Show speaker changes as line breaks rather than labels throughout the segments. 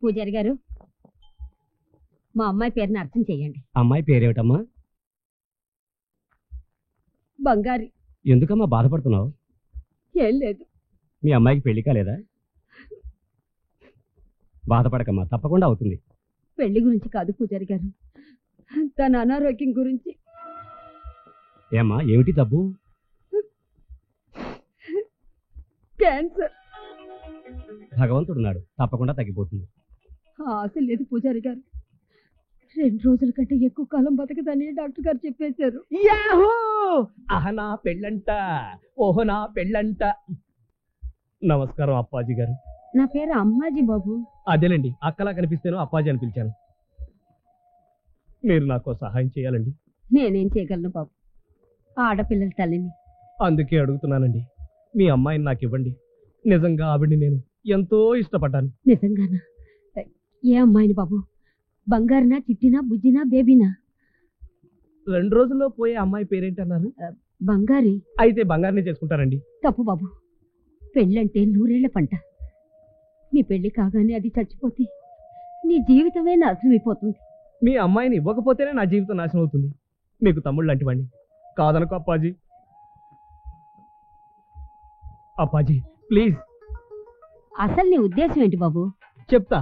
పూజారి గారు, మా అమ్మాయి పేరుని అర్థం చెయ్యండి.
అమ్మాయి పేరేమిటమ్మా?
బంగారి.
ఎందుకమ్మా బాధపడుతున్నావు?
ఏం లేదు.
మీ అమ్మాయికి పెళ్లి కాలేదా? బాధపడకమ్మా, తప్పకుండా అవుతుంది.
పెళ్లి గురించి కాదు పూజారి గారు, తన అనారోగ్యం గురించి.
ఏమ్మా, ఏమిటి జబ్బు?
క్యాన్సర్.
భగవంతుడున్నాడు, తప్పకుండా తగ్గిపోతుంది.
ఆశ లేదు పూజారి గారు. 2 రోజుల కంటే ఎక్కువ కాలం బతకదని డాక్టర్ గారు చెప్పేశారు.
నా పెళ్ళంట, ఓహో నా పెళ్ళంట. నమస్కారం అప్పాజీ గారు.
నా పేరు అమ్మాజీ బాబు.
అదేలేండి, అక్కలా కనిపిస్తేనో అప్పాజీ అని పిలిచాను. మీరు నాకు సహాయం చేయాలండి.
నేనేం చేయగలను బాబు, ఆడపిల్లల తల్లిని.
అందుకే అడుగుతున్నానండి, మీ అమ్మాయిని నాకు ఇవ్వండి. నిజంగా ఆవిడ్ని నేను ఎంతో ఇష్టపడ్డాను.
నిజంగానా? ఏ అమ్మాయిని బాబు? బంగారునా, చిట్టినా, బుజ్జినా, బేబీనా?
2 రోజుల్లో పోయే అమ్మాయి పేరేంటన్నారు?
బంగారి.
అయితే బంగారునే చేసుకుంటారండి.
తప్పు బాబు, పెళ్ళంటే 100 ఏళ్ల పంట. నీ పెళ్లి కాగానే అది చచ్చిపోతే నీ జీవితమే నాశనమైపోతుంది.
మీ అమ్మాయిని ఇవ్వకపోతేనే నా జీవితం నాశనం అవుతుంది. మీకు తమ్ముళ్ళు లాంటి వాడిని కాదనుకో అప్పాజీ. అప్పాజీ ప్లీజ్.
అసలు నీ ఉద్దేశం ఏంటి బాబు?
చెప్తా.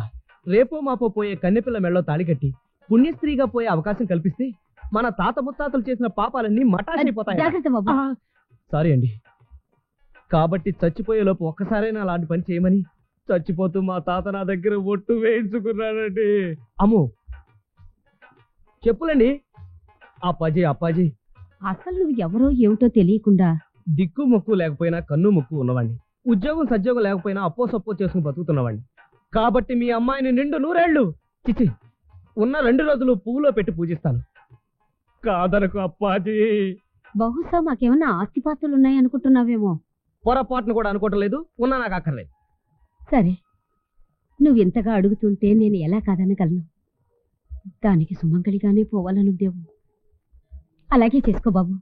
రేపో మాపో పోయే కన్నెపిల్ల మెళ్ళలో తాళి కట్టి పుణ్యస్త్రీగా పోయే అవకాశం కల్పిస్తే మన తాత ముత్తాతలు చేసిన పాపాలన్నీ మటాషైపోతాయి.
జాగ్రత్త బాబు.
సారీ అండి. కాబట్టి చచ్చిపోయే లోపు ఒక్కసారైనా అలాంటి పని చేయమని చచ్చిపోతూ మా తాత నా దగ్గర ఒట్టు వేయించుకున్నాడండి. అమ్మో చెప్పులండి. అప్పాజీ అప్పాజీ.
అసలు నువ్వు ఎవరో ఏమిటో తెలియకుండా
దిక్కు మొక్కు లేకపోయినా కన్ను మొక్కు ఉన్నవాడిని, ఉద్యోగం సద్యోగం లేకపోయినా అప్పో సప్పో చేసుకుని బతుకుతున్నవాడిని. కాబట్టి మీ అమ్మాయిని 100 ఏళ్ళు చిచి ఉన్న 2 రోజులు పువ్వులో పెట్టి పూజిస్తాను. కాదనకు అప్పాజీ.
బహుశా మాకేమన్నా ఆస్తిపాస్తులు ఉన్నాయనుకుంటున్నావేమో.
పొరపాటును కూడా అనుకోవటం లేదు, ఉన్నా నాకు అక్కర్లేదు.
సరే, నువ్వు ఇంతగా అడుగుతుంటే నేను ఎలా కాదనగలను? దానికి సుమంగళిగానే పోవాలనుద్దేవు. అలాగే చేసుకో బాబు.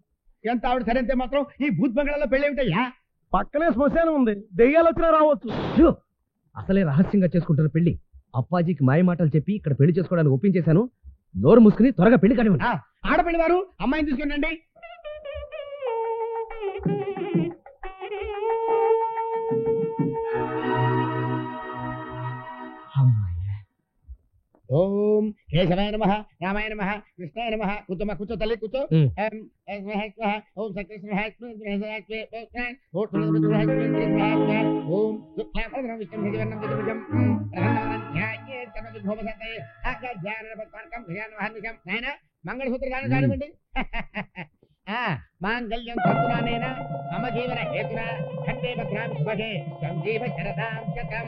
ఎంత ఆవిడ సరైతే మాత్రం ఈ భూత్ బంగాళాలో పెళ్ళేమిటయ్యా?
పక్కనే శ్మశానం ఉంది, దెయ్యాలు వచ్చినా రావచ్చు. అసలే రహస్యంగా చేసుకుంటున్న పెళ్లి. అప్పాజీకి మాయ మాటలు చెప్పి ఇక్కడ పెళ్లి చేసుకోవడానికి ఒప్పించేశాను. నోరు మూసుకుని త్వరగా పెళ్లి కానివ్వండి.
ఆడపిల్లి వారు అమ్మాయిని తీసుకునండి. ఓం కేశవాయ నమః, రామాయ నమః, కృష్ణాయ నమః. కూర్చోమ్మా, కూర్చో తల్లి, కూర్చో. ఓం మంగళసూత్ర దానం కానివ్వండి. మాంగళ్యం తంతునానేన మమ జీవన హేతునా కంటే భద్రామి సంజీవ శరదాం శతం.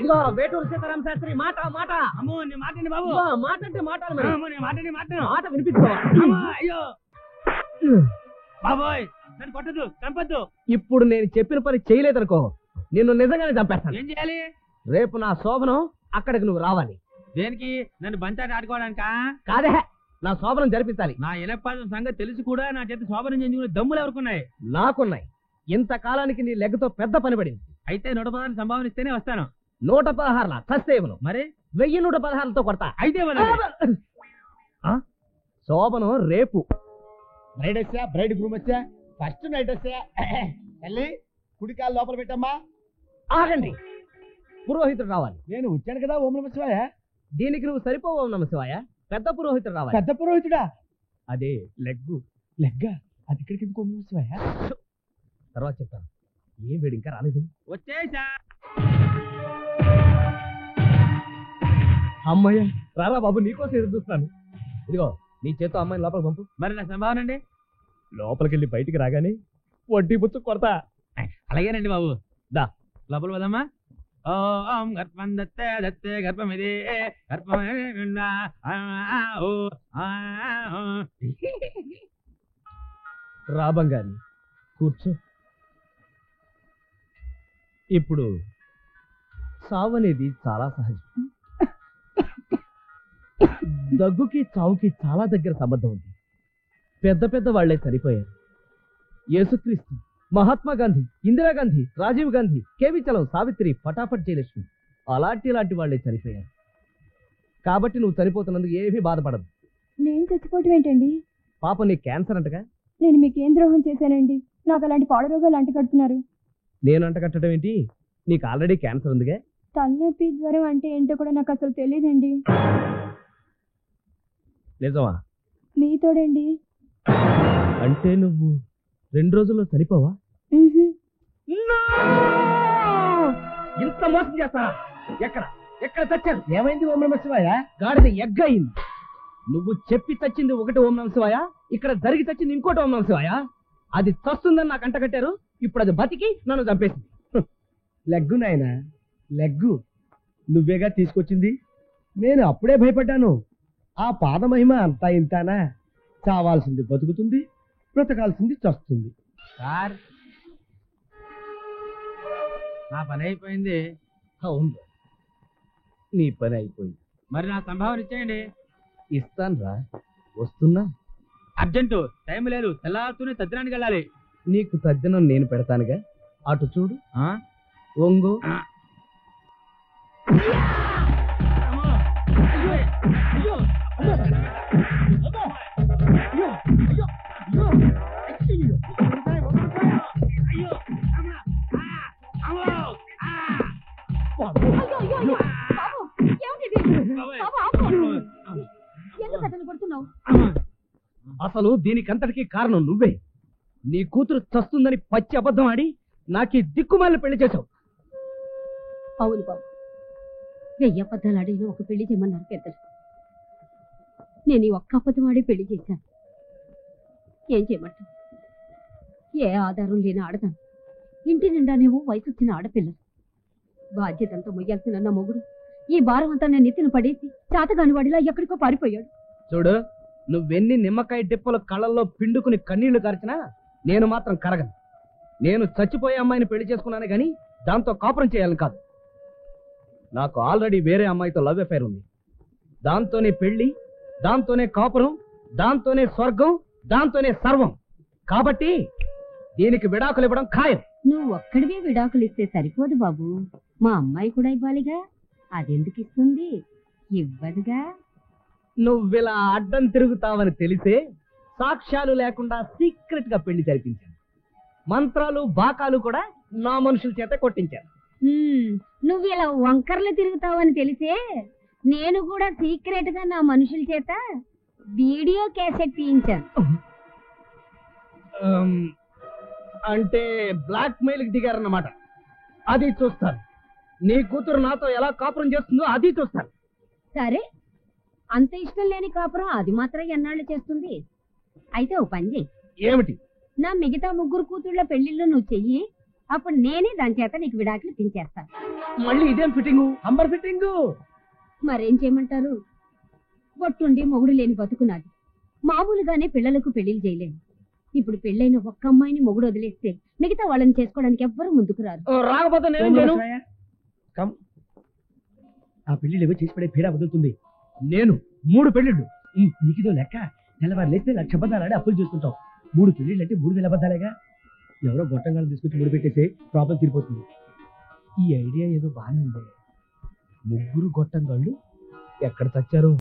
ఇదిగో వేటూరు సీతారామ శాస్త్రి మాట మాట.
అమ్మో నీ మాటండి బాబు.
మాట అంటే మాటలు
మాట
వినిపించుకోవా?
అయ్యో బాబోయ్, నన్ను కొట్టదు, చంపద్దు.
ఇప్పుడు నేను చెప్పిన పని చేయలేదనుకో, నిన్ను నిజంగానే చంపేస్తాను.
ఏం చేయాలి?
రేపు నా శోభనం అక్కడికి నువ్వు రావాలి.
దేనికి? నన్ను బంచాటి ఆడుకోవడానికా?
కాదే, నా శోభనం జరిపించాలి.
నా ఇనపాదం సంగతి తెలుసు కూడా నా చేత శోభనం చేయించుకునే దమ్ములు ఎవరుకున్నాయి?
నాకున్నాయి. ఇంతకాలానికి నీ లెగ్గతో పెద్ద పని పడింది.
అయితే 116 సంభావన ఇస్తేనే వస్తాను.
116 చస్తేవను.
మరి
1116తో కొడతా.
అయితే
శోభనం రేపు.
బ్రైడ్ వచ్చా, బ్రైడ్ గ్రూమ్ వచ్చా, ఫస్ట్ నైట్ వచ్చా. తల్లి కుడికాలు లోపల పెట్టమ్మా.
ఆగండి, పురోహితుడు రావాలి.
నేను వచ్చాను కదా. ఓం నమ శివాయ.
దీనికి నువ్వు సరిపోవు. ఓం నమ శివాయ. పెద్ద పురోహితుడు రావాలి.
పెద్ద పురోహితుడా?
అదే లెగ్గు.
లెగ్గా? అది ఇక్కడికి ఎందుకు? ఓం నమ శివాయ.
తర్వాత చెప్తాను. ఏం వేడి ఇంకా రాలేదు.
వచ్చేసా.
అమ్మయ్య, రారా బాబు, నీకోసం ఎదురు చూస్తాను. ఇదిగో నీ చేతో అమ్మాయిని లోపల పంపు.
మరి నా సంభావన అండి?
లోపలికి వెళ్ళి బయటికి రాగానే వడ్డీ పుచ్చు కొడతా.
అలాగేనండి బాబు.
దా
లోపల పోదమ్మా. ఓం గర్భం దత్తే దత్తే గర్భమిది గర్భం.
రా బంగారి, కూర్చో. ఇప్పుడు సావు అనేది చాలా సహజం. దగ్గుకి చావుకి చాలా దగ్గర సంబంధం ఉంది. పెద్ద పెద్ద వాళ్లే చనిపోయారు. యేసుక్రీస్తు, మహాత్మా గాంధీ, ఇందిరాగాంధీ, రాజీవ్ గాంధీ, కేవి చలం, సావిత్రి, ఫటాఫట్ జయలక్ష్మి అలాంటి వాళ్ళే చనిపోయారు. కాబట్టి నువ్వు చనిపోతున్నందుకు ఏమీ బాధపడదు.
నేను చచ్చిపోవటం ఏంటండి?
పాప నీకు క్యాన్సర్ అంటగా.
నేను మీకేం ద్రోహం చేశానండి? నాకు అలాంటి పాడు రోగాలు అంటగడుతున్నారు.
నేను అంటగట్టడం ఏంటి? నీకు ఆల్రెడీ క్యాన్సర్ ఉందిగా.
తలనొప్పి జ్వరం అంటే ఏంటో కూడా నాకు అసలు తెలియదండి.
నిజమా?
మీతోడండి.
అంటే నువ్వు 2 రోజుల్లో చనిపోవా? ఇంత మోసం చేస్తారా? ఎక్కడ చచ్చారు?
ఏమైంది ఓం నమ శివాయ?
గాడిద ఎగ్ అయింది. నువ్వు చెప్పి చచ్చింది ఒకటి ఓం నమ శివాయ, ఇక్కడ జరిగి చచ్చింది ఇంకోటి ఓం నమ శివాయ. అది చస్తుందని నాకు అంట కట్టారు, ఇప్పుడు అది బతికి నన్ను చంపేసింది.
లెగ్గు నాయనా, లెగ్గు నువ్వేగా తీసుకొచ్చింది. నేను అప్పుడే భయపడ్డాను. ఆ పాదమహిమ అంతా ఇంతానా? చావాల్సింది బతుకుతుంది, బ్రతకాల్సింది చస్తుంది.
సార్ నా పని అయిపోయింది.
అవును, నీ పని అయిపోయింది.
మరి నా సంభావన ఇచ్చేయండి.
ఇస్తాను రా, వస్తున్నా.
అర్జెంటు, టైం లేదు, తెల్లారుతూనే తద్దినానికి వెళ్ళాలి.
నీకు తద్దినం నేను పెడతానుగా, అటు చూడు.
ఆ?
ఒంగు. అసలు దీనికంతటికి కారణం నువ్వే. నీ కూతురు చస్తుందని పచ్చి అబద్ధం ఆడి నాకీ దిక్కుమాలిన పెళ్లి చేశావు.
అవును బాబు, 1000 అబద్ధాలు ఆడిన ఒక పెళ్లి చేయమన్నారు పెద్దలు. నేను ఈ ఒక్క అబద్ధం ఆడి పెళ్లి చేశాను. ఏం చేయమంటావు? ఏ ఆధారం లేని ఆడదాను, ఇంటి నిండానేమో వయసు వచ్చిన ఆడపిల్ల. బాధ్యతంతా మొయ్యాల్సిన నా మొగుడు ఈ భారం అంతా నేను నెత్తిన పడేసి చాతగాని వాడిలా ఎక్కడికో పారిపోయాడు.
చూడు, నువ్వెన్ని నిమ్మకాయ డిప్పలు కళ్ళల్లో పిండుకుని కన్నీళ్లు కార్చినా నేను మాత్రం కరగను. నేను చచ్చిపోయే అమ్మాయిని పెళ్లి చేసుకున్నానే గాని దాంతో కాపురం చేయాలని కాదు. నాకు ఆల్రెడీ వేరే అమ్మాయితో లవ్ అఫైర్ ఉంది. దాంతోనే పెళ్లి, దాంతోనే కాపురం, దాంతోనే స్వర్గం, దాంతోనే సర్వం. కాబట్టి దీనికి విడాకులు ఇవ్వడం ఖాయం.
నువ్వు ఒక్కడివే విడాకులు ఇస్తే సరిపోదు బాబు, మా అమ్మాయి కూడా ఇవ్వాలిగా. అదెందుకు ఇస్తుంది? ఇవ్వదుగా.
నువ్విలా అడ్డం తిరుగుతావని తెలిసే సాక్ష్యాలు లేకుండా సీక్రెట్ గా పెళ్లి జరిపించాను. మంత్రాలు బాకాలు కూడా నా మనుషుల చేత కొట్టించాను.
నువ్వు ఇలా వంకర్లు తిరుగుతావని తెలిసే నేను కూడా సీక్రెట్ గా నా మనుషుల చేత వీడియో క్యాసెట్ తీయించాను.
అంటే బ్లాక్ మెయిల్ కి దిగారన్నమాట. అది చూస్తాను. నీ కూతురు నాతో ఎలా కాపురం చేస్తుందో అది చూస్తాను.
సరే, అంత ఇష్టం లేని కాపురం అది మాత్రం ఎన్నాళ్ళు చేస్తుంది? అయితే ఓ పని చెయ్యి.
ఏమిటి?
నా మిగతా 3 కూతుళ్ళ పెళ్లిళ్ళు నువ్వు చెయ్యి, అప్పుడు నేనే దాని చేత నీకు విడాకులు పించేస్తాను.
మళ్ళీ ఇదేం ఫిట్టింగు? Amber fitting.
మరేం చేయమంటారు? బొట్టుండి మొగుడు లేని బతుకున్నది. మామూలుగానే పిల్లలకు పెళ్లిళ్ళు చేయలేను. ఇప్పుడు పెళ్ళైన ఒక్క అమ్మాయిని మొగుడు వదిలేస్తే మిగతా వాళ్ళని చేసుకోవడానికి ఎవ్వరూ ముందుకు రారు.
రాకపోతే నేనేం చేయను?
ఆ పెళ్లిళ్ళు ఏవో చేసి పడే పీడ వదులుతుంది.
నేను 3 పెళ్లిళ్ళు.
నీకిదో లెక్క. తెల్లవారు లేస్తే 1,00,000 అబద్ధాలు ఆడి అప్పులు చేసుకుంటావు. 3 పెళ్లిళ్ళు అంటే 3,000 అబద్ధాలేగా. ఎవరో గొట్టంగాలు తీసుకొచ్చి ముడి పెట్టేసి ప్రాబ్లం తీరిపోతుంది. ఈ ఐడియా ఏదో బాగానే ఉంది.
3 గొట్టంగాళ్ళు ఎక్కడ చచ్చారు?